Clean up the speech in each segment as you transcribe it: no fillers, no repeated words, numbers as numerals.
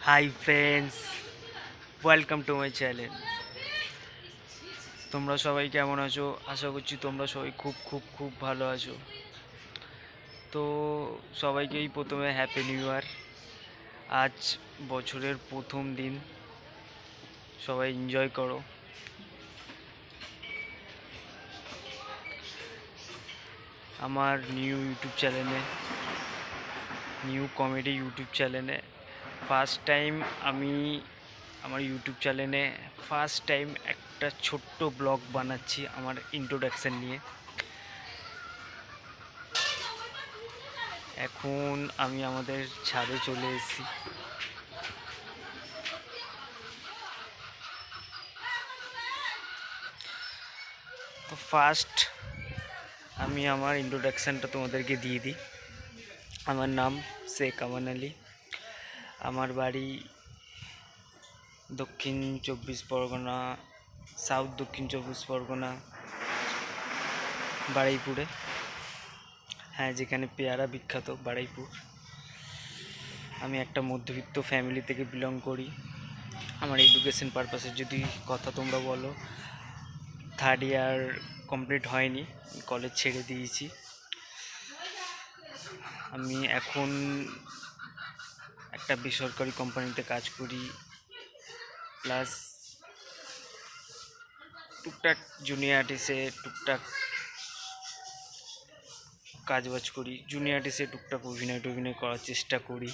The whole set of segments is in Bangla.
Hi friends, welcome to my channel. তোমরা সবাই কেমন আছো? আশা করছি তোমরা সবাই খুব খুব খুব ভালো আছো। তো সবাইকেই প্রথমে হ্যাপি নিউ ইয়ার। আজ বছরের প্রথম দিন, সবাই এনজয় করো। আমার নিউ কমেডি ইউটিউব চ্যানেলে ফার্স্ট টাইম আমি আমার ইউটিউব চ্যানেলে একটা ছোট্ট ব্লগ বানাচ্ছি আমার ইন্ট্রোডাকশান নিয়ে। এখন আমি আমাদের ছাদে চলে এসেছি। তো ফার্স্ট আমি আমার ইন্ট্রোডাকশানটা তোমাদেরকে দিয়ে দিই। আমার নাম শেখ আমান আলী। আমার বাড়ি দক্ষিণ চব্বিশ পরগনা, সাউথ দক্ষিণ চব্বিশ পরগনা, বারুইপুরে। হ্যাঁ, যেখানে পেয়ারা বিখ্যাত, বারুইপুর। আমি একটা মধ্যবিত্ত ফ্যামিলি থেকে বিলং করি। আমার এডুকেশন পারপাসের যদি কথা তোমরা বলো, থার্ড ইয়ার কমপ্লিট হয়নি, কলেজ ছেড়ে দিয়েছি। আমি এখন একটা বেসরকারি কোম্পানিতে কাজ করি, প্লাস টুকটাক জুনিয়র আর্টিস্টে টুকটাক কাজবাজ করি। জুনিয়র আর্টিস্টে টুকটাক অভিনয় করার চেষ্টা করি।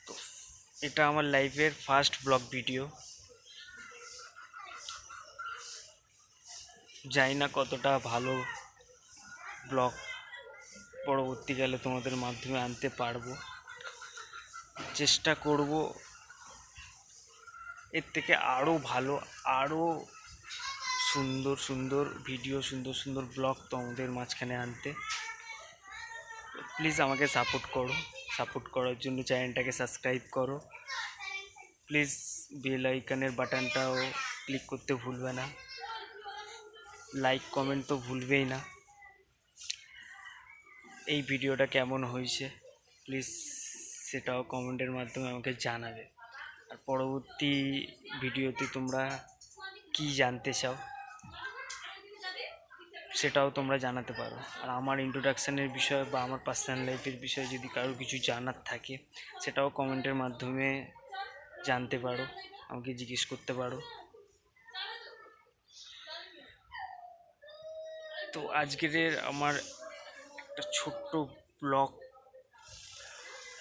তো এটা আমার লাইফের ফার্স্ট ব্লগ ভিডিও। জানি না কতটা ভালো ব্লগ পরবর্তীকালে তোমাদের মাধ্যমে আনতে পারবো। চেষ্টা করব এর থেকে আরও ভালো, আরও সুন্দর সুন্দর ভিডিও, সুন্দর সুন্দর ব্লগ তোমাদের মাঝখানে আনতে। প্লিজ আমাকে সাপোর্ট করার জন্য চ্যানেলটাকে সাবস্ক্রাইব করো। প্লিজ বেল আইকনের বাটনটাও ক্লিক করতে ভুলবে না। লাইক কমেন্ট তো ভুলবেই না। এই ভিডিওটা কেমন হয়েছে প্লিজ সেটাও কমেন্টের মাধ্যমে আমাকে জানাবে। আর পরবর্তী ভিডিওতে তোমরা কি জানতে চাও সেটাও তোমরা জানাতে পারো। আর আমার ইন্ট্রোডাকশানের বিষয় বা আমার পার্সোনাল লাইফের বিষয়ে যদি কারো কিছু জানার থাকে, সেটাও কমেন্টের মাধ্যমে জানতে পারো, আমাকে জিজ্ঞেস করতে পারো। তো আজকের আমার একটা ছোট্ট ব্লগ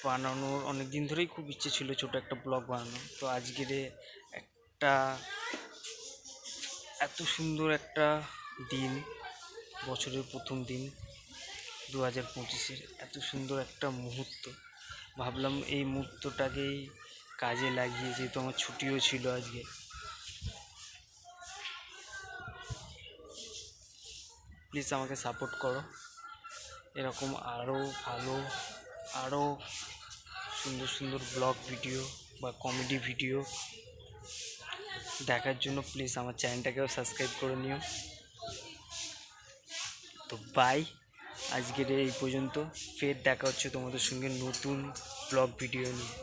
বানানোর অনেক দিন ধরেই খুব ইচ্ছে ছিল, ছোট একটা ব্লগ বানানোর। তো আজকের একটা এত সুন্দর একটা দিন, বছরের প্রথম দিন 2025-এর, এত সুন্দর একটা মুহূর্ত, ভাবলাম এই মুহূর্তটাকেই কাজে লাগিয়ে, যেহেতু আমার ছুটিও ছিল আজকে, প্লিজ আমাকে সাপোর্ট করো। এরকম আরও ভালো, আরও সুন্দর সুন্দর ব্লগ ভিডিও বা কমেডি ভিডিও দেখার জন্য প্লিজ আমার চ্যানেলটাকেও সাবস্ক্রাইব করে নিও। তো বাই, আজকের এই পর্যন্ত। ফের দেখা হচ্ছে তোমাদের সঙ্গে নতুন ব্লগ ভিডিও নিয়ে।